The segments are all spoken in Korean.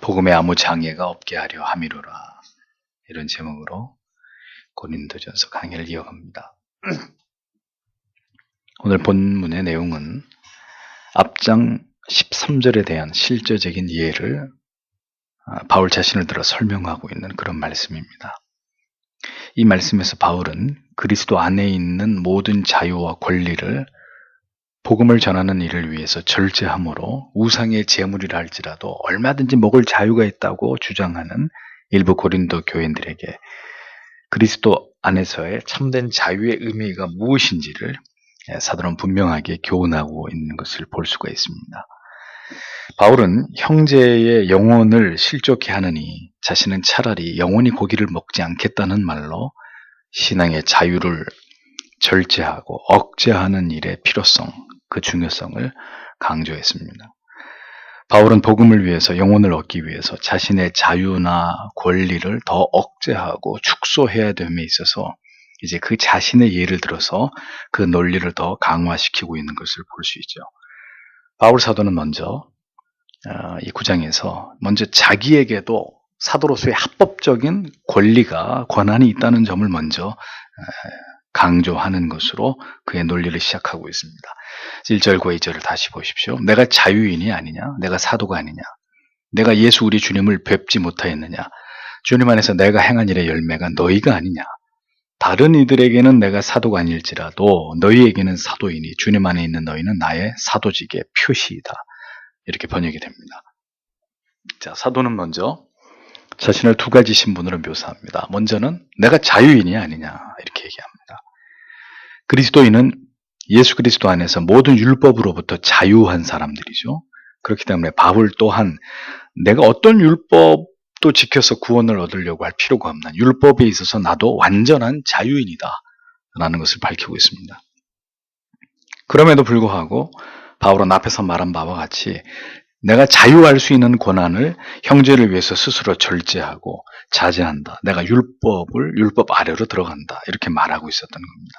복음에 아무 장애가 없게 하려 함이로라. 이런 제목으로 고린도전서 강의를 이어갑니다. 오늘 본문의 내용은 앞장 13절에 대한 실제적인 이해를 바울 자신을 들어 설명하고 있는 그런 말씀입니다. 이 말씀에서 바울은 그리스도 안에 있는 모든 자유와 권리를 복음을 전하는 일을 위해서 절제함으로 우상의 제물이라 할지라도 얼마든지 먹을 자유가 있다고 주장하는 일부 고린도 교인들에게 그리스도 안에서의 참된 자유의 의미가 무엇인지를 사도는 분명하게 교훈하고 있는 것을 볼 수가 있습니다. 바울은 형제의 영혼을 실족케 하느니 자신은 차라리 영원히 고기를 먹지 않겠다는 말로 신앙의 자유를 절제하고 억제하는 일의 필요성, 그 중요성을 강조했습니다. 바울은 복음을 위해서 영혼을 얻기 위해서 자신의 자유나 권리를 더 억제하고 축소해야 됨에 있어서 이제 그 자신의 예를 들어서 그 논리를 더 강화시키고 있는 것을 볼 수 있죠. 바울 사도는 먼저 이 9장에서 먼저 자기에게도 사도로서의 합법적인 권리가 권한이 있다는 점을 먼저 강조하는 것으로 그의 논리를 시작하고 있습니다. 1절과 2절을 다시 보십시오. 내가 자유인이 아니냐? 내가 사도가 아니냐? 내가 예수 우리 주님을 뵙지 못하였느냐? 주님 안에서 내가 행한 일의 열매가 너희가 아니냐? 다른 이들에게는 내가 사도가 아닐지라도 너희에게는 사도이니 주님 안에 있는 너희는 나의 사도직의 표시이다. 이렇게 번역이 됩니다. 자, 사도는 먼저 자신을 두 가지 신분으로 묘사합니다. 먼저는 내가 자유인이 아니냐 이렇게 얘기합니다. 그리스도인은 예수 그리스도 안에서 모든 율법으로부터 자유한 사람들이죠. 그렇기 때문에 바울 또한 내가 어떤 율법도 지켜서 구원을 얻으려고 할 필요가 없는 율법에 있어서 나도 완전한 자유인이다 라는 것을 밝히고 있습니다. 그럼에도 불구하고 바울은 앞에서 말한 바와 같이 내가 자유할 수 있는 권한을 형제를 위해서 스스로 절제하고 자제한다. 내가 율법 아래로 들어간다. 이렇게 말하고 있었던 겁니다.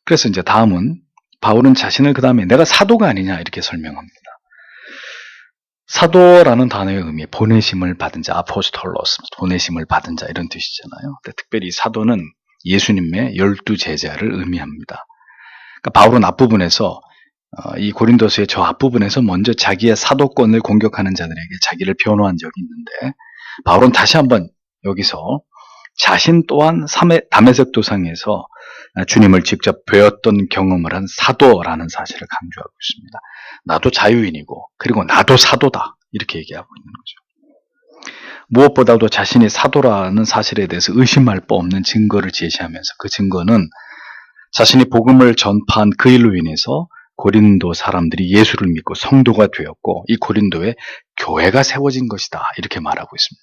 그래서 이제 다음은 바울은 자신을 그 다음에 내가 사도가 아니냐 이렇게 설명합니다. 사도라는 단어의 의미, 보내심을 받은 자, 아포스톨로스, 보내심을 받은 자 이런 뜻이잖아요. 근데 특별히 사도는 예수님의 12 제자를 의미합니다. 그러니까 바울은 앞부분에서 이 고린도서의 저 앞부분에서 먼저 자기의 사도권을 공격하는 자들에게 자기를 변호한 적이 있는데 바울은 다시 한번 여기서 자신 또한 다메섹 도상에서 주님을 직접 뵈었던 경험을 한 사도라는 사실을 강조하고 있습니다. 나도 자유인이고 그리고 나도 사도다 이렇게 얘기하고 있는 거죠. 무엇보다도 자신이 사도라는 사실에 대해서 의심할 바 없는 증거를 제시하면서 그 증거는 자신이 복음을 전파한 그 일로 인해서 고린도 사람들이 예수를 믿고 성도가 되었고 이 고린도에 교회가 세워진 것이다 이렇게 말하고 있습니다.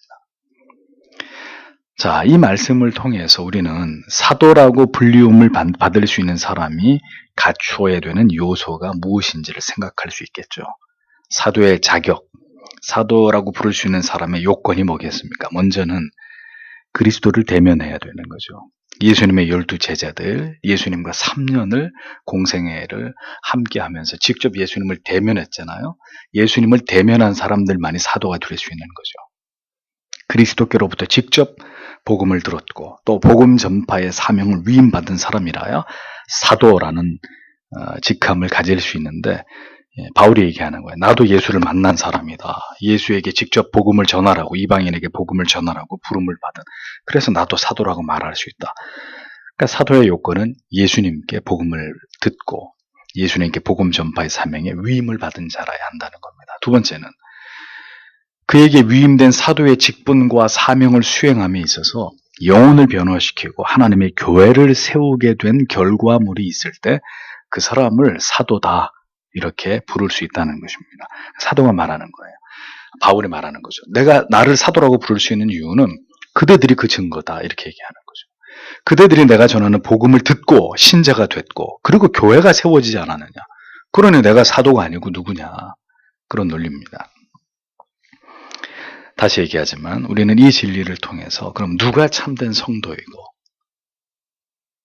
자, 이 말씀을 통해서 우리는 사도라고 불리움을 받을 수 있는 사람이 갖추어야 되는 요소가 무엇인지를 생각할 수 있겠죠. 사도의 자격, 사도라고 부를 수 있는 사람의 요건이 뭐겠습니까? 먼저는 그리스도를 대면해야 되는 거죠. 예수님의 12 제자들, 예수님과 3년을 공생애를 함께하면서 직접 예수님을 대면했잖아요. 예수님을 대면한 사람들만이 사도가 될 수 있는 거죠. 그리스도께로부터 직접 복음을 들었고 또 복음 전파의 사명을 위임받은 사람이라야 사도라는 직함을 가질 수 있는데 바울이 얘기하는 거예요. 나도 예수를 만난 사람이다. 예수에게 직접 복음을 전하라고 이방인에게 복음을 전하라고 부름을 받은 그래서 나도 사도라고 말할 수 있다. 그러니까 사도의 요건은 예수님께 복음을 듣고 예수님께 복음 전파의 사명에 위임을 받은 자라야 한다는 겁니다. 두 번째는 그에게 위임된 사도의 직분과 사명을 수행함에 있어서 영혼을 변화시키고 하나님의 교회를 세우게 된 결과물이 있을 때 그 사람을 사도다 이렇게 부를 수 있다는 것입니다. 사도가 말하는 거예요. 바울이 말하는 거죠. 내가 나를 사도라고 부를 수 있는 이유는 그대들이 그 증거다 이렇게 얘기하는 거죠. 그대들이 내가 전하는 복음을 듣고 신자가 됐고 그리고 교회가 세워지지 않았느냐. 그러니 내가 사도가 아니고 누구냐. 그런 논리입니다. 다시 얘기하지만 우리는 이 진리를 통해서 그럼 누가 참된 성도이고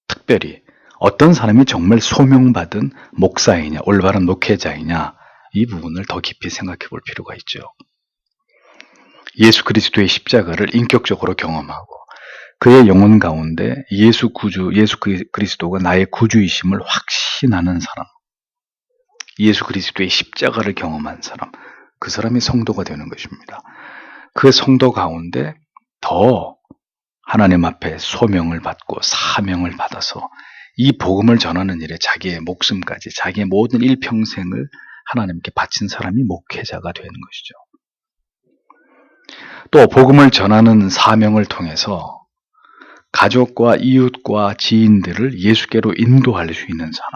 특별히 어떤 사람이 정말 소명받은 목사이냐 올바른 목회자이냐 이 부분을 더 깊이 생각해 볼 필요가 있죠. 예수 그리스도의 십자가를 인격적으로 경험하고 그의 영혼 가운데 예수 그리스도가 나의 구주이심을 확신하는 사람, 예수 그리스도의 십자가를 경험한 사람, 그 사람이 성도가 되는 것입니다. 그 성도 가운데 더 하나님 앞에 소명을 받고 사명을 받아서 이 복음을 전하는 일에 자기의 목숨까지, 자기의 모든 일평생을 하나님께 바친 사람이 목회자가 되는 것이죠. 또 복음을 전하는 사명을 통해서 가족과 이웃과 지인들을 예수께로 인도할 수 있는 사람,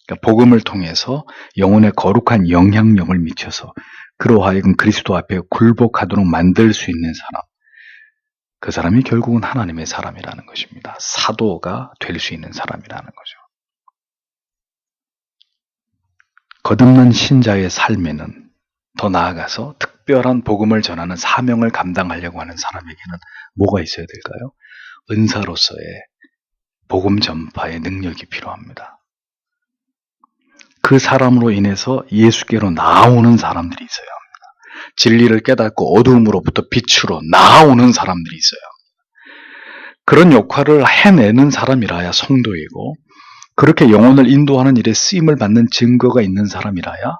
그러니까 복음을 통해서 영혼에 거룩한 영향력을 미쳐서 그로 하여금 그리스도 앞에 굴복하도록 만들 수 있는 사람, 그 사람이 결국은 하나님의 사람이라는 것입니다. 사도가 될 수 있는 사람이라는 거죠. 거듭난 신자의 삶에는 더 나아가서 특별한 복음을 전하는 사명을 감당하려고 하는 사람에게는 뭐가 있어야 될까요? 은사로서의 복음 전파의 능력이 필요합니다. 그 사람으로 인해서 예수께로 나아오는 사람들이 있어야 합니다. 진리를 깨닫고 어두움으로부터 빛으로 나아오는 사람들이 있어야 합니다. 그런 역할을 해내는 사람이라야 성도이고, 그렇게 영혼을 인도하는 일에 쓰임을 받는 증거가 있는 사람이라야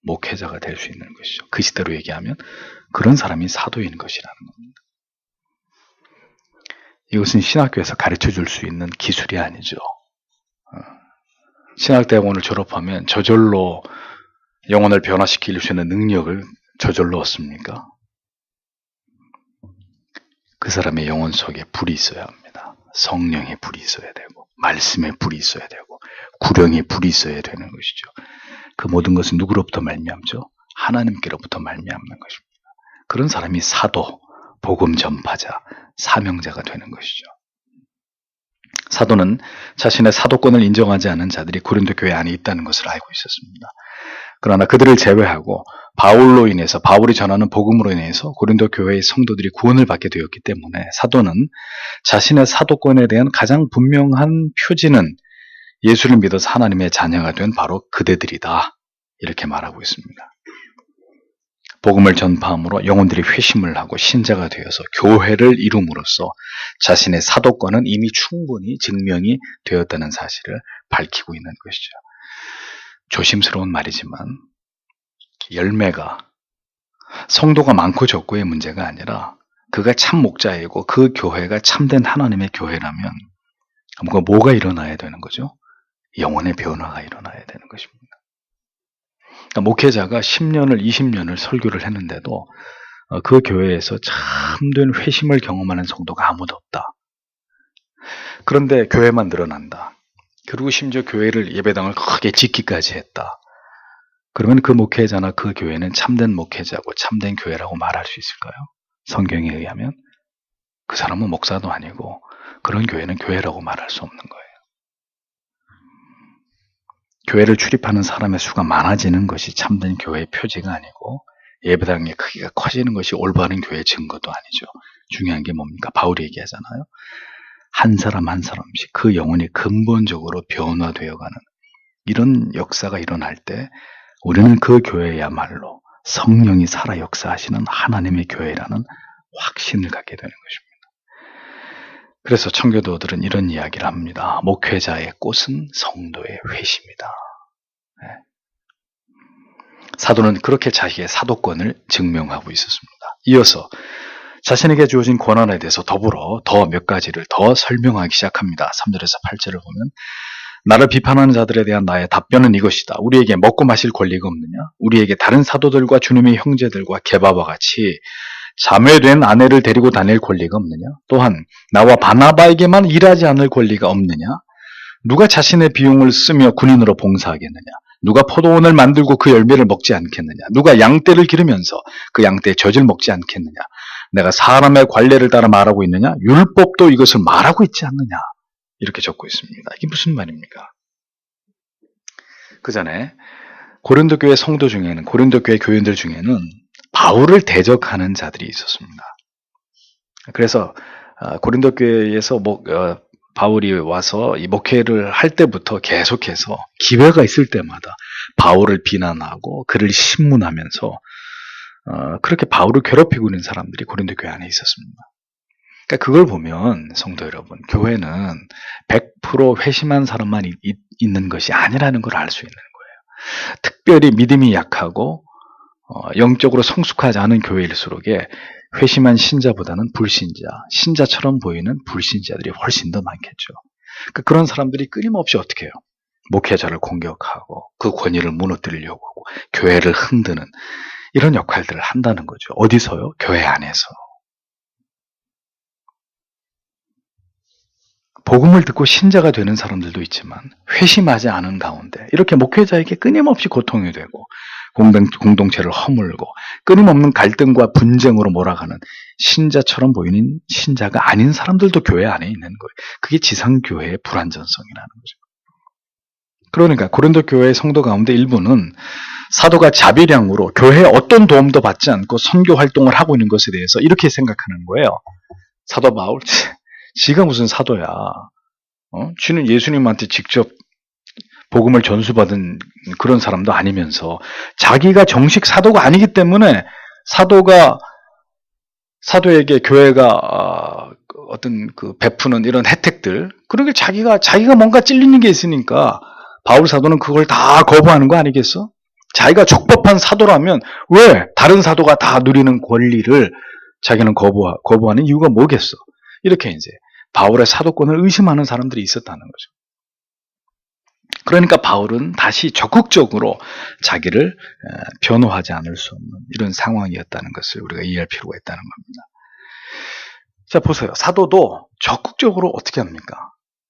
목회자가 될 수 있는 것이죠. 그 시대로 얘기하면 그런 사람이 사도인 것이라는 겁니다. 이것은 신학교에서 가르쳐 줄 수 있는 기술이 아니죠. 신학대학원을 졸업하면 저절로 영혼을 변화시킬 수 있는 능력을 저절로 얻습니까? 그 사람의 영혼 속에 불이 있어야 합니다. 성령의 불이 있어야 되고, 말씀의 불이 있어야 되고, 구령의 불이 있어야 되는 것이죠. 그 모든 것은 누구로부터 말미암죠? 하나님께로부터 말미암는 것입니다. 그런 사람이 사도, 복음 전파자, 사명자가 되는 것이죠. 사도는 자신의 사도권을 인정하지 않은 자들이 고린도 교회 안에 있다는 것을 알고 있었습니다. 그러나 그들을 제외하고 바울로 인해서, 바울이 전하는 복음으로 인해서 고린도 교회의 성도들이 구원을 받게 되었기 때문에 사도는 자신의 사도권에 대한 가장 분명한 표지는 예수를 믿어서 하나님의 자녀가 된 바로 그대들이다, 이렇게 말하고 있습니다. 복음을 전파함으로 영혼들이 회심을 하고 신자가 되어서 교회를 이룸으로써 자신의 사도권은 이미 충분히 증명이 되었다는 사실을 밝히고 있는 것이죠. 조심스러운 말이지만 열매가 성도가 많고 적고의 문제가 아니라 그가 참 목자이고 그 교회가 참된 하나님의 교회라면 뭐가 일어나야 되는 거죠? 영혼의 변화가 일어나야 되는 것입니다. 그러니까 목회자가 10년을 20년을 설교를 했는데도 그 교회에서 참된 회심을 경험하는 성도가 아무도 없다. 그런데 교회만 늘어난다. 그리고 심지어 교회를 예배당을 크게 짓기까지 했다. 그러면 그 목회자나 그 교회는 참된 목회자고 참된 교회라고 말할 수 있을까요? 성경에 의하면 그 사람은 목사도 아니고 그런 교회는 교회라고 말할 수 없는 거예요. 교회를 출입하는 사람의 수가 많아지는 것이 참된 교회의 표지가 아니고 예배당의 크기가 커지는 것이 올바른 교회의 증거도 아니죠. 중요한 게 뭡니까? 바울이 얘기하잖아요. 한 사람 한 사람씩 그 영혼이 근본적으로 변화되어가는 이런 역사가 일어날 때 우리는 그 교회야말로 성령이 살아 역사하시는 하나님의 교회라는 확신을 갖게 되는 것입니다. 그래서 청교도들은 이런 이야기를 합니다. 목회자의 꽃은 성도의 회심이다. 네. 사도는 그렇게 자기의 사도권을 증명하고 있었습니다. 이어서 자신에게 주어진 권한에 대해서 더불어 더 몇 가지를 더 설명하기 시작합니다. 3절에서 8절을 보면 나를 비판하는 자들에 대한 나의 답변은 이것이다. 우리에게 먹고 마실 권리가 없느냐? 우리에게 다른 사도들과 주님의 형제들과 게바와 같이 자매된 아내를 데리고 다닐 권리가 없느냐? 또한 나와 바나바에게만 일하지 않을 권리가 없느냐? 누가 자신의 비용을 쓰며 군인으로 봉사하겠느냐? 누가 포도원을 만들고 그 열매를 먹지 않겠느냐? 누가 양떼를 기르면서 그 양떼의 젖을 먹지 않겠느냐? 내가 사람의 관례를 따라 말하고 있느냐? 율법도 이것을 말하고 있지 않느냐? 이렇게 적고 있습니다. 이게 무슨 말입니까? 그 전에 고린도 교회 성도 중에는, 고린도 교회 교인들 중에는 바울을 대적하는 자들이 있었습니다. 그래서 고린도 교회에서 바울이 와서 이 목회를 할 때부터 계속해서 기회가 있을 때마다 바울을 비난하고 그를 신문하면서 그렇게 바울을 괴롭히고 있는 사람들이 고린도 교회 안에 있었습니다. 그러니까 그걸 보면 성도 여러분, 교회는 100% 회심한 사람만 있는 것이 아니라는 걸 알 수 있는 거예요. 특별히 믿음이 약하고 영적으로 성숙하지 않은 교회일수록에 회심한 신자보다는 불신자, 신자처럼 보이는 불신자들이 훨씬 더 많겠죠. 그러니까 그런 사람들이 끊임없이 어떻게 해요? 목회자를 공격하고 그 권위를 무너뜨리려고 하고 교회를 흔드는 이런 역할들을 한다는 거죠. 어디서요? 교회 안에서. 복음을 듣고 신자가 되는 사람들도 있지만 회심하지 않은 가운데 이렇게 목회자에게 끊임없이 고통이 되고 공동체를 허물고 끊임없는 갈등과 분쟁으로 몰아가는 신자처럼 보이는 신자가 아닌 사람들도 교회 안에 있는 거예요. 그게 지상교회의 불완전성이라는 거죠. 그러니까 고린도 교회의 성도 가운데 일부는 사도가 자비량으로 교회에 어떤 도움도 받지 않고 선교 활동을 하고 있는 것에 대해서 이렇게 생각하는 거예요. 사도 바울, 지가 무슨 사도야. 쥐는 예수님한테 직접 복음을 전수받은 그런 사람도 아니면서 자기가 정식 사도가 아니기 때문에 사도에게 교회가 어떤 그 베푸는 이런 혜택들, 그런 게 자기가 뭔가 찔리는 게 있으니까 바울 사도는 그걸 다 거부하는 거 아니겠어? 자기가 적법한 사도라면 왜 다른 사도가 다 누리는 권리를 자기는 거부하는 이유가 뭐겠어? 이렇게 이제 바울의 사도권을 의심하는 사람들이 있었다는 거죠. 그러니까 바울은 다시 적극적으로 자기를 변호하지 않을 수 없는 이런 상황이었다는 것을 우리가 이해할 필요가 있다는 겁니다. 자, 보세요. 사도도 적극적으로 어떻게 합니까?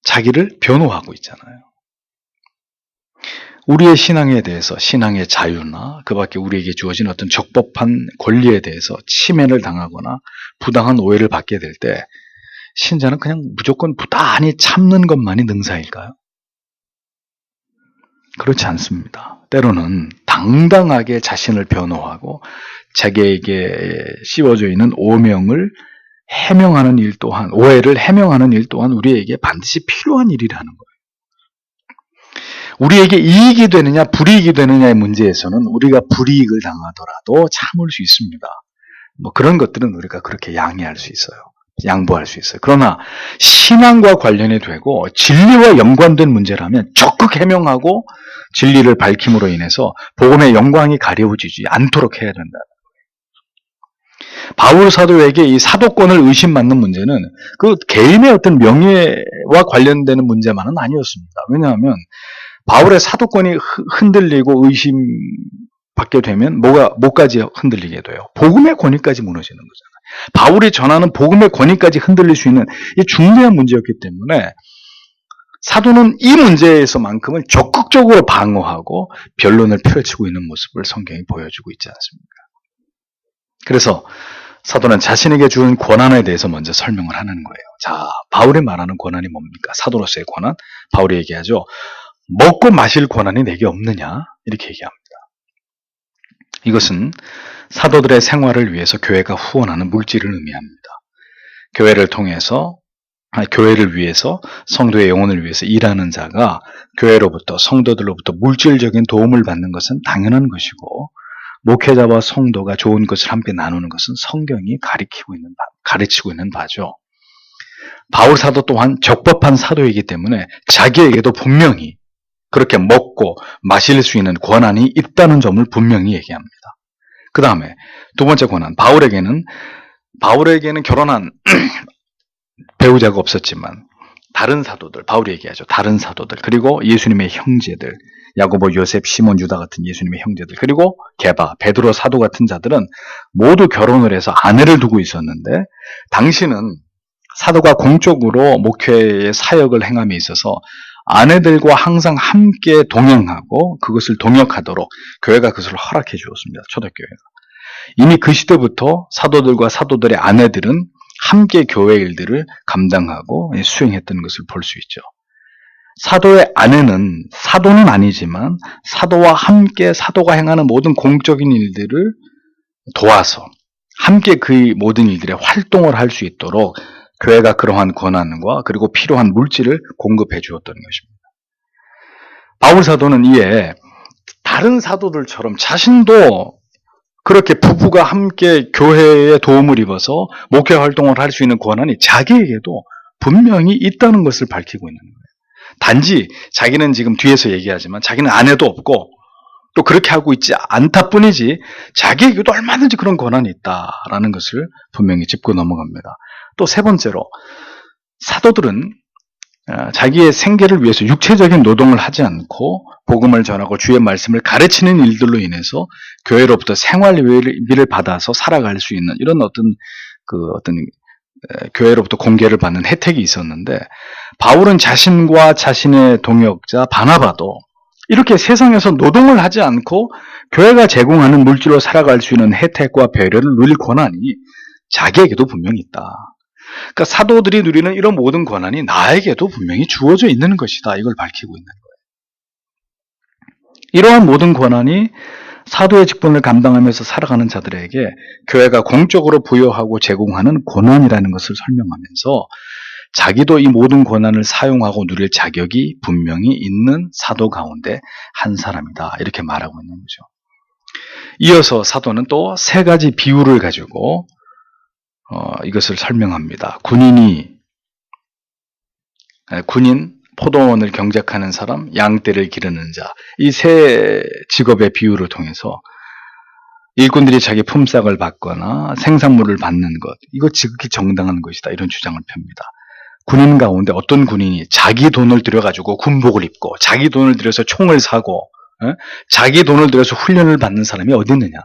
자기를 변호하고 있잖아요. 우리의 신앙에 대해서, 신앙의 자유나 그 밖에 우리에게 주어진 어떤 적법한 권리에 대해서 침해를 당하거나 부당한 오해를 받게 될 때 신자는 그냥 무조건 부단히 참는 것만이 능사일까요? 그렇지 않습니다. 때로는 당당하게 자신을 변호하고 자기에게 씌워져 있는 오명을 해명하는 일 또한, 오해를 해명하는 일 또한 우리에게 반드시 필요한 일이라는 거예요. 우리에게 이익이 되느냐 불이익이 되느냐의 문제에서는 우리가 불이익을 당하더라도 참을 수 있습니다. 그런 것들은 우리가 그렇게 양해할 수 있어요. 양보할 수 있어요. 그러나 신앙과 관련이 되고 진리와 연관된 문제라면 적극 해명하고 진리를 밝힘으로 인해서 복음의 영광이 가려지지 않도록 해야 된다는 거예요. 바울 사도에게 이 사도권을 의심받는 문제는 그 개인의 어떤 명예와 관련되는 문제만은 아니었습니다. 왜냐하면 바울의 사도권이 흔들리고 의심받게 되면 뭐까지 흔들리게 돼요? 복음의 권위까지 무너지는 거잖아요. 바울이 전하는 복음의 권위까지 흔들릴 수 있는 이 중대한 문제였기 때문에 사도는 이 문제에서만큼은 적극적으로 방어하고 변론을 펼치고 있는 모습을 성경이 보여주고 있지 않습니까? 그래서 사도는 자신에게 주는 권한에 대해서 먼저 설명을 하는 거예요. 자, 바울이 말하는 권한이 뭡니까? 사도로서의 권한, 바울이 얘기하죠. 먹고 마실 권한이 내게 없느냐? 이렇게 얘기합니다. 이것은 사도들의 생활을 위해서 교회가 후원하는 물질을 의미합니다. 교회를 위해서 성도의 영혼을 위해서 일하는 자가 교회로부터 성도들로부터 물질적인 도움을 받는 것은 당연한 것이고 목회자와 성도가 좋은 것을 함께 나누는 것은 성경이 가르치고 있는 바죠. 바울 사도 또한 적법한 사도이기 때문에 자기에게도 분명히 그렇게 먹고 마실 수 있는 권한이 있다는 점을 분명히 얘기합니다. 그 다음에 두 번째 권한, 바울에게는 결혼한 배우자가 없었지만 다른 사도들, 바울이 얘기하죠. 다른 사도들, 그리고 예수님의 형제들, 야고보, 요셉, 시몬, 유다 같은 예수님의 형제들, 그리고 게바, 베드로 사도 같은 자들은 모두 결혼을 해서 아내를 두고 있었는데 당시는 사도가 공적으로 목회의 사역을 행함에 있어서 아내들과 항상 함께 동행하고 그것을 동역하도록 교회가 그것을 허락해 주었습니다. 초대교회가. 이미 그 시대부터 사도들과 사도들의 아내들은 함께 교회 일들을 감당하고 수행했던 것을 볼 수 있죠. 사도의 아내는 사도는 아니지만 사도와 함께 사도가 행하는 모든 공적인 일들을 도와서 함께 그 모든 일들의 활동을 할 수 있도록 교회가 그러한 권한과 그리고 필요한 물질을 공급해 주었던 것입니다. 바울 사도는 이에 다른 사도들처럼 자신도 그렇게 부부가 함께 교회에 도움을 입어서 목회 활동을 할 수 있는 권한이 자기에게도 분명히 있다는 것을 밝히고 있는 거예요. 단지 자기는 지금 뒤에서 얘기하지만 자기는 아내도 없고 또 그렇게 하고 있지 않다 뿐이지 자기에게도 얼마든지 그런 권한이 있다라는 것을 분명히 짚고 넘어갑니다. 또 세 번째로 사도들은 자기의 생계를 위해서 육체적인 노동을 하지 않고 복음을 전하고 주의 말씀을 가르치는 일들로 인해서 교회로부터 생활비를 받아서 살아갈 수 있는 이런 어떤 교회로부터 공개를 받는 혜택이 있었는데, 바울은 자신과 자신의 동역자 바나바도 이렇게 세상에서 노동을 하지 않고 교회가 제공하는 물질로 살아갈 수 있는 혜택과 배려를 누릴 권한이 자기에게도 분명히 있다. 그러니까 사도들이 누리는 이런 모든 권한이 나에게도 분명히 주어져 있는 것이다. 이걸 밝히고 있는 거예요. 이러한 모든 권한이 사도의 직분을 감당하면서 살아가는 자들에게 교회가 공적으로 부여하고 제공하는 권한이라는 것을 설명하면서 자기도 이 모든 권한을 사용하고 누릴 자격이 분명히 있는 사도 가운데 한 사람이다. 이렇게 말하고 있는 거죠. 이어서 사도는 또 세 가지 비유를 가지고 이것을 설명합니다. 군인, 포도원을 경작하는 사람, 양떼를 기르는 자, 이 세 직업의 비유를 통해서 일꾼들이 자기 품삯을 받거나 생산물을 받는 것, 이거 지극히 정당한 것이다. 이런 주장을 펴니다. 군인 가운데 어떤 군인이 자기 돈을 들여가지고 군복을 입고 자기 돈을 들여서 총을 사고 자기 돈을 들여서 훈련을 받는 사람이 어디 있느냐.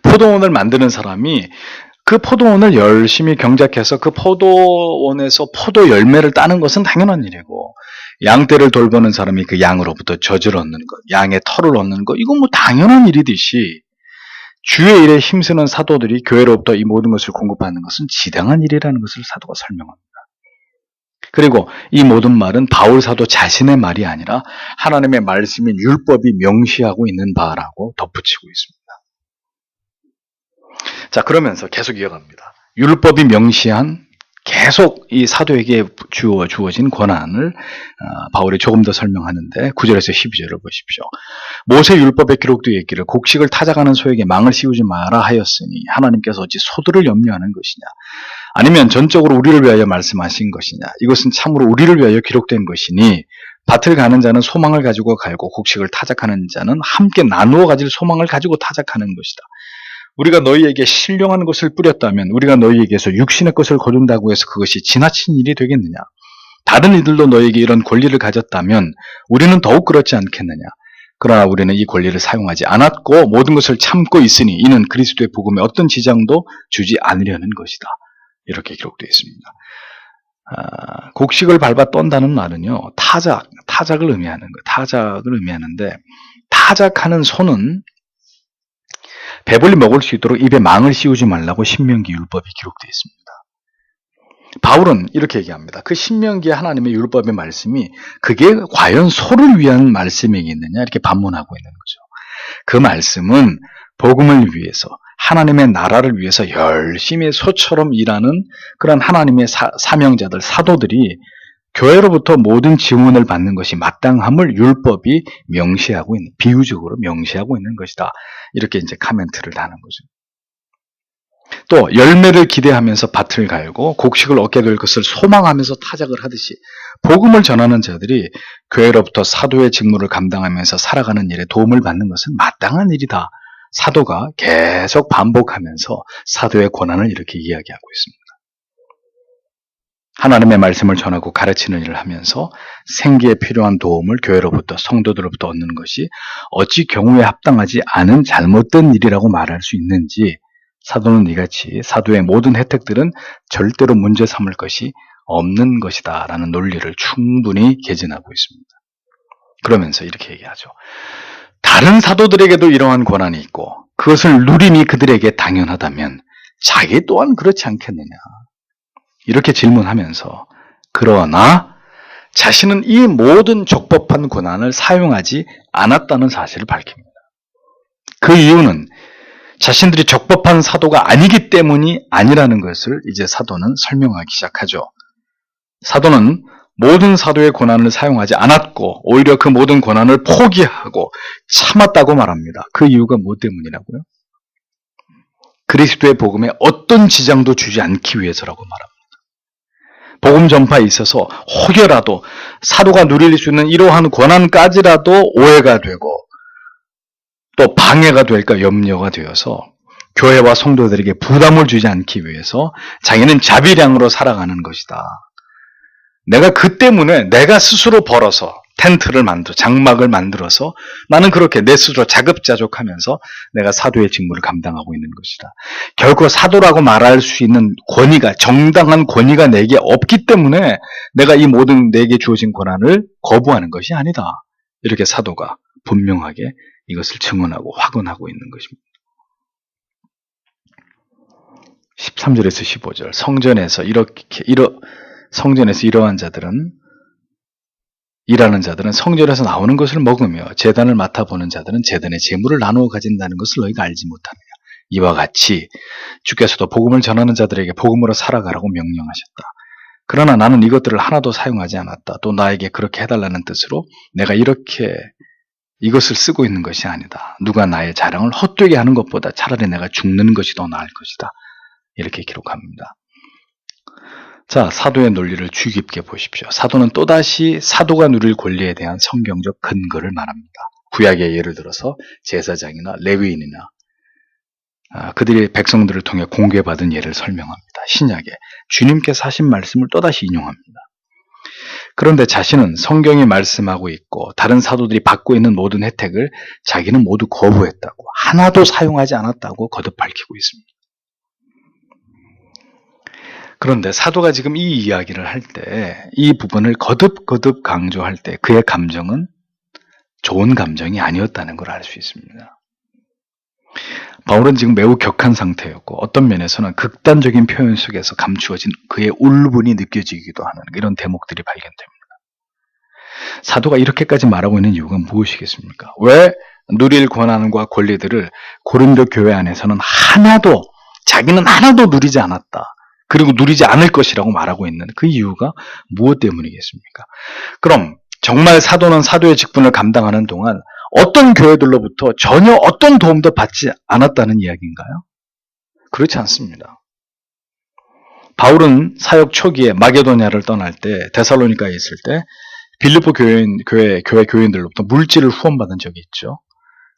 포도원을 만드는 사람이 그 포도원을 열심히 경작해서 그 포도원에서 포도 열매를 따는 것은 당연한 일이고, 양떼를 돌보는 사람이 그 양으로부터 젖을 얻는 것, 양의 털을 얻는 것, 이건 뭐 당연한 일이듯이 주의 일에 힘쓰는 사도들이 교회로부터 이 모든 것을 공급하는 것은 지당한 일이라는 것을 사도가 설명합니다. 그리고 이 모든 말은 바울 사도 자신의 말이 아니라 하나님의 말씀인 율법이 명시하고 있는 바라고 덧붙이고 있습니다. 자, 그러면서 계속 이어갑니다. 율법이 명시한 계속 이 사도에게 주어진 권한을 바울이 조금 더 설명하는데 9절에서 12절을 보십시오. 모세 율법에 기록되어 있기를 곡식을 타작하는 소에게 망을 씌우지 마라 하였으니 하나님께서 어찌 소들을 염려하는 것이냐, 아니면 전적으로 우리를 위하여 말씀하신 것이냐, 이것은 참으로 우리를 위하여 기록된 것이니 밭을 가는 자는 소망을 가지고 갈고 곡식을 타작하는 자는 함께 나누어 가질 소망을 가지고 타작하는 것이다. 우리가 너희에게 신령한 것을 뿌렸다면 우리가 너희에게서 육신의 것을 거둔다고 해서 그것이 지나친 일이 되겠느냐? 다른 이들도 너희에게 이런 권리를 가졌다면 우리는 더욱 그렇지 않겠느냐? 그러나 우리는 이 권리를 사용하지 않았고 모든 것을 참고 있으니 이는 그리스도의 복음에 어떤 지장도 주지 않으려는 것이다. 이렇게 기록되어 있습니다. 곡식을 밟아 떤다는 말은요, 타작을 의미하는 거예요. 타작을 의미하는데, 타작하는 소는 배불리 먹을 수 있도록 입에 망을 씌우지 말라고 신명기 율법이 기록되어 있습니다. 바울은 이렇게 얘기합니다. 그 신명기의 하나님의 율법의 말씀이 그게 과연 소를 위한 말씀이겠느냐, 이렇게 반문하고 있는 거죠. 그 말씀은 복음을 위해서, 하나님의 나라를 위해서 열심히 소처럼 일하는 그런 하나님의 사명자들, 사도들이 교회로부터 모든 지원을 받는 것이 마땅함을 율법이 명시하고 있는, 비유적으로 명시하고 있는 것이다. 이렇게 이제 카멘트를 다는 거죠. 또 열매를 기대하면서 밭을 갈고 곡식을 얻게 될 것을 소망하면서 타작을 하듯이 복음을 전하는 자들이 교회로부터 사도의 직무를 감당하면서 살아가는 일에 도움을 받는 것은 마땅한 일이다. 사도가 계속 반복하면서 사도의 권한을 이렇게 이야기하고 있습니다. 하나님의 말씀을 전하고 가르치는 일을 하면서 생계에 필요한 도움을 교회로부터, 성도들로부터 얻는 것이 어찌 경우에 합당하지 않은 잘못된 일이라고 말할 수 있는지, 사도는 이같이 사도의 모든 혜택들은 절대로 문제 삼을 것이 없는 것이다 라는 논리를 충분히 개진하고 있습니다. 그러면서 이렇게 얘기하죠. 다른 사도들에게도 이러한 권한이 있고 그것을 누림이 그들에게 당연하다면 자기 또한 그렇지 않겠느냐, 이렇게 질문하면서, 그러나 자신은 이 모든 적법한 권한을 사용하지 않았다는 사실을 밝힙니다. 그 이유는 자신들이 적법한 사도가 아니기 때문이 아니라는 것을 이제 사도는 설명하기 시작하죠. 사도는 모든 사도의 권한을 사용하지 않았고 오히려 그 모든 권한을 포기하고 참았다고 말합니다. 그 이유가 뭐 때문이라고요? 그리스도의 복음에 어떤 지장도 주지 않기 위해서라고 말합니다. 복음 전파에 있어서 혹여라도 사도가 누릴 수 있는 이러한 권한까지라도 오해가 되고 또 방해가 될까 염려가 되어서 교회와 성도들에게 부담을 주지 않기 위해서 자기는 자비량으로 살아가는 것이다. 내가 그 때문에 내가 스스로 벌어서 텐트를 장막을 만들어서 나는 그렇게 내 스스로 자급자족하면서 내가 사도의 직무를 감당하고 있는 것이다. 결코 사도라고 말할 수 있는 권위가, 정당한 권위가 내게 없기 때문에 내가 이 모든 내게 주어진 권한을 거부하는 것이 아니다. 이렇게 사도가 분명하게 이것을 증언하고 확언하고 있는 것입니다. 13절에서 15절 성전에서 이러한 자들은 일하는 자들은 성전에서 나오는 것을 먹으며 제단을 맡아보는 자들은 제단의 재물을 나누어 가진다는 것을 너희가 알지 못하느냐. 이와 같이 주께서도 복음을 전하는 자들에게 복음으로 살아가라고 명령하셨다. 그러나 나는 이것들을 하나도 사용하지 않았다. 또 나에게 그렇게 해달라는 뜻으로 내가 이렇게 이것을 쓰고 있는 것이 아니다. 누가 나의 자랑을 헛되게 하는 것보다 차라리 내가 죽는 것이 더 나을 것이다. 이렇게 기록합니다. 자, 사도의 논리를 주의 깊게 보십시오. 사도는 또다시 사도가 누릴 권리에 대한 성경적 근거를 말합니다. 구약의 예를 들어서 제사장이나 레위인이나 그들이 백성들을 통해 공개받은 예를 설명합니다. 신약에 주님께서 하신 말씀을 또다시 인용합니다. 그런데 자신은 성경이 말씀하고 있고 다른 사도들이 받고 있는 모든 혜택을 자기는 모두 거부했다고, 하나도 사용하지 않았다고 거듭 밝히고 있습니다. 그런데 사도가 지금 이 이야기를 할 때, 이 부분을 거듭 강조할 때 그의 감정은 좋은 감정이 아니었다는 걸 알 수 있습니다. 바울은 지금 매우 격한 상태였고 어떤 면에서는 극단적인 표현 속에서 감추어진 그의 울분이 느껴지기도 하는 이런 대목들이 발견됩니다. 사도가 이렇게까지 말하고 있는 이유가 무엇이겠습니까? 왜 누릴 권한과 권리들을 고린도 교회 안에서는 자기는 하나도 누리지 않았다. 그리고 누리지 않을 것이라고 말하고 있는 그 이유가 무엇 때문이겠습니까? 그럼 정말 사도는 사도의 직분을 감당하는 동안 어떤 교회들로부터 전혀 어떤 도움도 받지 않았다는 이야기인가요? 그렇지 않습니다. 바울은 사역 초기에 마게도냐를 떠날 때 데살로니가에 있을 때 빌립보 교회 교인들로부터 물질을 후원받은 적이 있죠.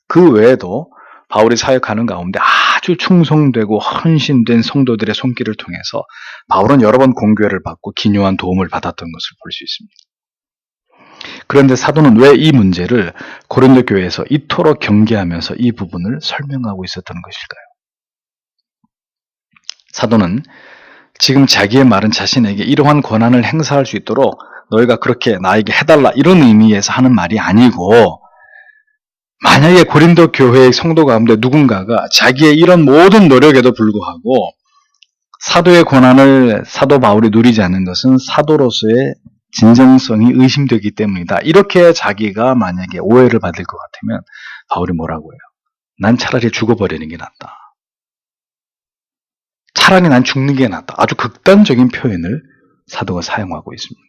그 외에도 바울이 사역하는 가운데 아주 충성되고 헌신된 성도들의 손길을 통해서 바울은 여러 번 공교회를 받고 기묘한 도움을 받았던 것을 볼 수 있습니다. 그런데 사도는 왜 이 문제를 고린도 교회에서 이토록 경계하면서 이 부분을 설명하고 있었던 것일까요? 사도는 지금 자기의 말은 자신에게 이러한 권한을 행사할 수 있도록 너희가 그렇게 나에게 해달라 이런 의미에서 하는 말이 아니고, 만약에 고린도 교회의 성도 가운데 누군가가 자기의 이런 모든 노력에도 불구하고 사도의 권한을 사도 바울이 누리지 않는 것은 사도로서의 진정성이 의심되기 때문이다. 이렇게 자기가 만약에 오해를 받을 것 같으면 바울이 뭐라고 해요? 난 차라리 죽어버리는 게 낫다. 차라리 난 죽는 게 낫다. 아주 극단적인 표현을 사도가 사용하고 있습니다.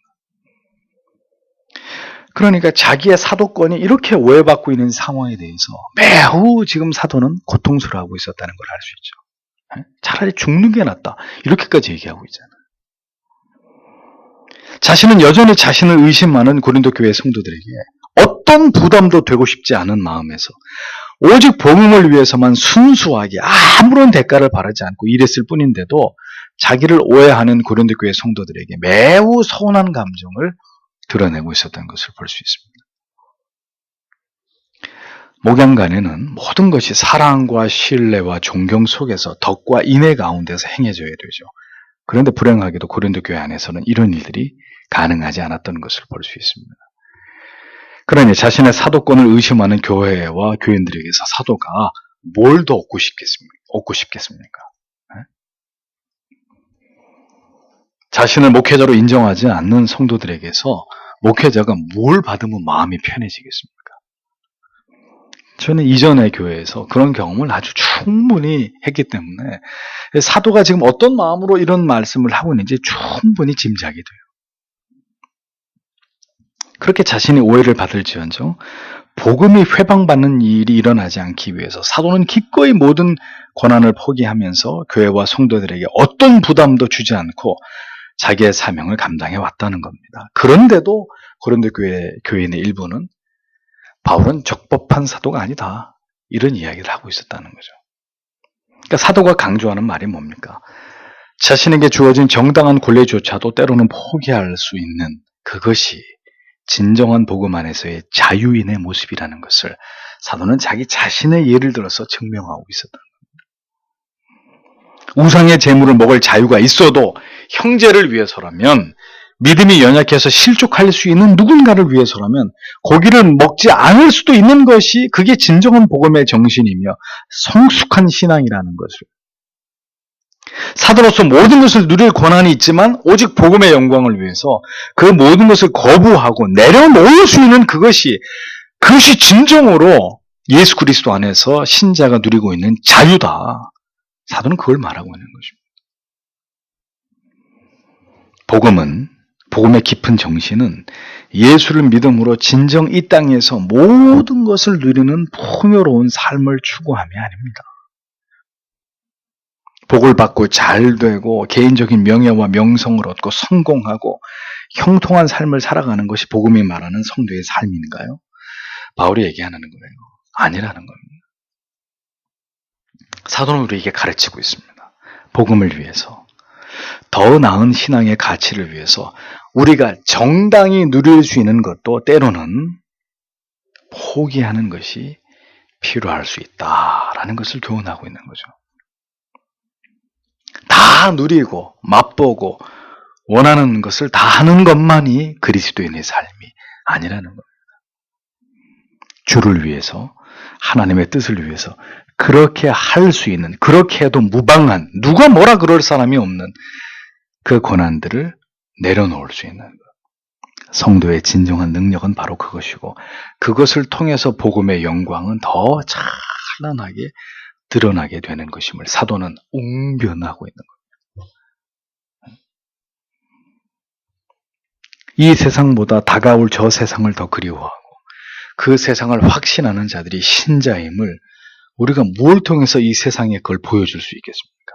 그러니까 자기의 사도권이 이렇게 오해받고 있는 상황에 대해서 매우 지금 사도는 고통스러워하고 있었다는 걸 알 수 있죠. 차라리 죽는 게 낫다. 이렇게까지 얘기하고 있잖아요. 자신은 여전히 자신을 의심하는 고린도 교회 성도들에게 어떤 부담도 되고 싶지 않은 마음에서 오직 복음을 위해서만 순수하게 아무런 대가를 바라지 않고 일했을 뿐인데도 자기를 오해하는 고린도 교회 성도들에게 매우 서운한 감정을 드러내고 있었던 것을 볼 수 있습니다. 목양간에는 모든 것이 사랑과 신뢰와 존경 속에서 덕과 인애 가운데서 행해져야 되죠. 그런데 불행하게도 고린도 교회 안에서는 이런 일들이 가능하지 않았던 것을 볼 수 있습니다. 그러니 자신의 사도권을 의심하는 교회와 교인들에게서 사도가 뭘 더 얻고 싶겠습니까? 자신을 목회자로 인정하지 않는 성도들에게서 목회자가 뭘 받으면 마음이 편해지겠습니까? 저는 이전의 교회에서 그런 경험을 아주 충분히 했기 때문에 사도가 지금 어떤 마음으로 이런 말씀을 하고 있는지 충분히 짐작이 돼요. 그렇게 자신이 오해를 받을지언정 복음이 회방받는 일이 일어나지 않기 위해서 사도는 기꺼이 모든 권한을 포기하면서 교회와 성도들에게 어떤 부담도 주지 않고 자기의 사명을 감당해 왔다는 겁니다. 그런데도 고린도 교인의 일부는 바울은 적법한 사도가 아니다, 이런 이야기를 하고 있었다는 거죠. 그러니까 사도가 강조하는 말이 뭡니까? 자신에게 주어진 정당한 권리조차도 때로는 포기할 수 있는 그것이 진정한 복음 안에서의 자유인의 모습이라는 것을 사도는 자기 자신의 예를 들어서 증명하고 있었다. 우상의 재물을 먹을 자유가 있어도 형제를 위해서라면, 믿음이 연약해서 실족할 수 있는 누군가를 위해서라면 고기를 먹지 않을 수도 있는 것이 그게 진정한 복음의 정신이며 성숙한 신앙이라는 것을, 사도로서 모든 것을 누릴 권한이 있지만 오직 복음의 영광을 위해서 그 모든 것을 거부하고 내려놓을 수 있는 그것이 진정으로 예수 그리스도 안에서 신자가 누리고 있는 자유다. 사도는 그걸 말하고 있는 것입니다. 복음의 깊은 정신은 예수를 믿음으로 진정 이 땅에서 모든 것을 누리는 풍요로운 삶을 추구함이 아닙니다. 복을 받고 잘 되고 개인적인 명예와 명성을 얻고 성공하고 형통한 삶을 살아가는 것이 복음이 말하는 성도의 삶인가요? 바울이 얘기하는 거예요. 아니라는 겁니다. 사도는 우리에게 가르치고 있습니다. 복음을 위해서, 더 나은 신앙의 가치를 위해서 우리가 정당히 누릴 수 있는 것도 때로는 포기하는 것이 필요할 수 있다라는 것을 교훈하고 있는 거죠. 다 누리고 맛보고 원하는 것을 다 하는 것만이 그리스도인의 삶이 아니라는 겁니다. 주를 위해서, 하나님의 뜻을 위해서 그렇게 할 수 있는, 그렇게 해도 무방한, 누가 뭐라 그럴 사람이 없는 그 권한들을 내려놓을 수 있는 것. 성도의 진정한 능력은 바로 그것이고, 그것을 통해서 복음의 영광은 더 찬란하게 드러나게 되는 것임을 사도는 웅변하고 있는 겁니다. 이 세상보다 다가올 저 세상을 더 그리워하고 그 세상을 확신하는 자들이 신자임을 우리가 뭘 통해서 이 세상에 그걸 보여줄 수 있겠습니까?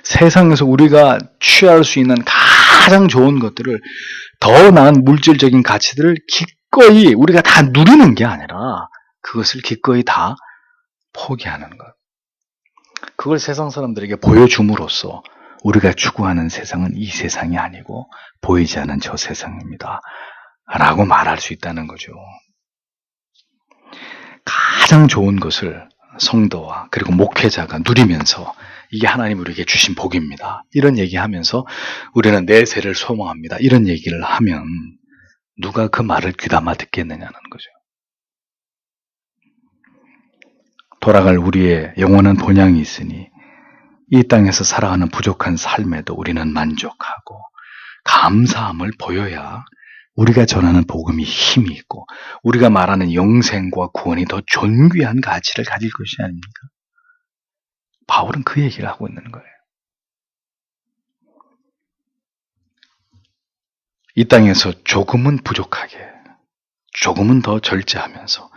세상에서 우리가 취할 수 있는 가장 좋은 것들을, 더 나은 물질적인 가치들을 기꺼이 우리가 다 누리는 게 아니라 그것을 기꺼이 다 포기하는 것. 그걸 세상 사람들에게 보여줌으로써 우리가 추구하는 세상은 이 세상이 아니고 보이지 않는 저 세상입니다 라고 말할 수 있다는 거죠. 가장 좋은 것을 성도와 그리고 목회자가 누리면서 이게 하나님 우리에게 주신 복입니다, 이런 얘기하면서 우리는 내세를 소망합니다, 이런 얘기를 하면 누가 그 말을 귀담아 듣겠느냐는 거죠. 돌아갈 우리의 영원한 본향이 있으니 이 땅에서 살아가는 부족한 삶에도 우리는 만족하고 감사함을 보여야 우리가 전하는 복음이 힘이 있고 우리가 말하는 영생과 구원이 더 존귀한 가치를 가질 것이 아닙니까? 바울은 그 얘기를 하고 있는 거예요. 이 땅에서 조금은 부족하게, 조금은 더 절제하면서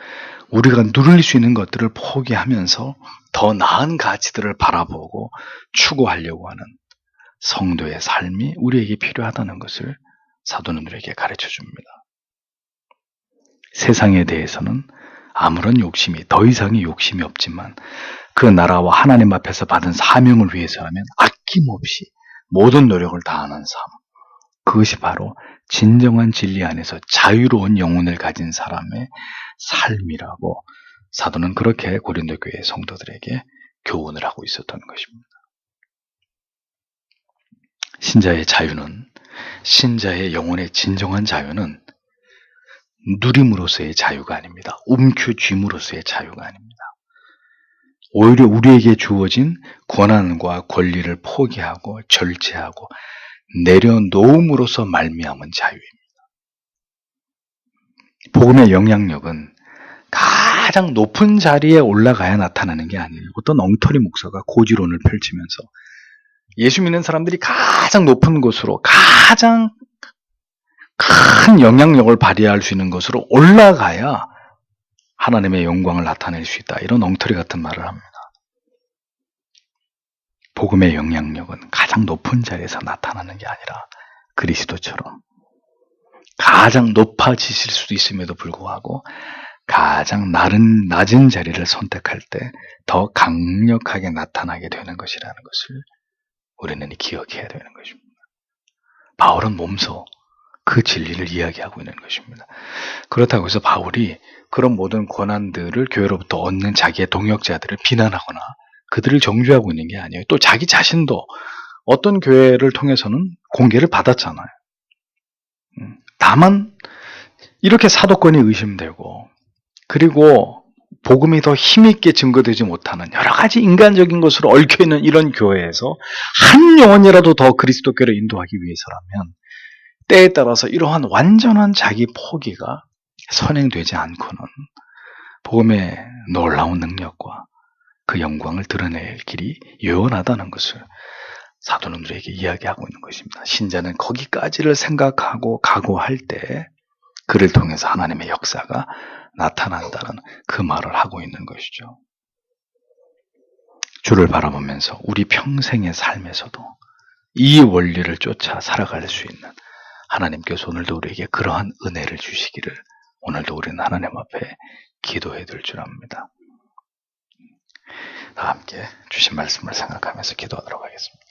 우리가 누릴 수 있는 것들을 포기하면서 더 나은 가치들을 바라보고 추구하려고 하는 성도의 삶이 우리에게 필요하다는 것을 사도는 우리에게 가르쳐 줍니다. 세상에 대해서는 아무런 욕심이, 더 이상의 욕심이 없지만 그 나라와 하나님 앞에서 받은 사명을 위해서라면 아낌없이 모든 노력을 다하는 삶, 그것이 바로 진정한 진리 안에서 자유로운 영혼을 가진 사람의 삶이라고 사도는 그렇게 고린도 교회 성도들에게 교훈을 하고 있었던 것입니다. 신자의 자유는, 신자의 영혼의 진정한 자유는 누림으로서의 자유가 아닙니다. 움켜쥐므로서의 자유가 아닙니다. 오히려 우리에게 주어진 권한과 권리를 포기하고 절제하고 내려놓음으로써 말미암은 자유입니다. 복음의 영향력은 가장 높은 자리에 올라가야 나타나는 게 아니에요. 어떤 엉터리 목사가 고지론을 펼치면서 예수 믿는 사람들이 가장 높은 곳으로, 가장 큰 영향력을 발휘할 수 있는 것으로 올라가야 하나님의 영광을 나타낼 수 있다. 이런 엉터리 같은 말을 합니다. 복음의 영향력은 가장 높은 자리에서 나타나는 게 아니라 그리스도처럼 가장 높아지실 수도 있음에도 불구하고 가장 낮은 자리를 선택할 때 더 강력하게 나타나게 되는 것이라는 것을 우리는 기억해야 되는 것입니다. 바울은 몸소 그 진리를 이야기하고 있는 것입니다. 그렇다고 해서 바울이 그런 모든 권한들을 교회로부터 얻는 자기의 동역자들을 비난하거나 그들을 정죄하고 있는 게 아니에요. 또 자기 자신도 어떤 교회를 통해서는 공개를 받았잖아요. 다만 이렇게 사도권이 의심되고 그리고 복음이 더 힘있게 증거되지 못하는 여러 가지 인간적인 것으로 얽혀있는 이런 교회에서 한 영혼이라도 더 그리스도께로 인도하기 위해서라면 때에 따라서 이러한 완전한 자기 포기가 선행되지 않고는 복음의 놀라운 능력과 그 영광을 드러낼 길이 요원하다는 것을 사도는 우리에게 이야기하고 있는 것입니다. 신자는 거기까지를 생각하고 각오할 때 그를 통해서 하나님의 역사가 나타난다는 그 말을 하고 있는 것이죠. 주를 바라보면서 우리 평생의 삶에서도 이 원리를 쫓아 살아갈 수 있는 하나님께서 오늘도 우리에게 그러한 은혜를 주시기를 오늘도 우리는 하나님 앞에 기도해 드릴 줄 압니다. 다 함께 주신 말씀을 생각하면서 기도하도록 하겠습니다.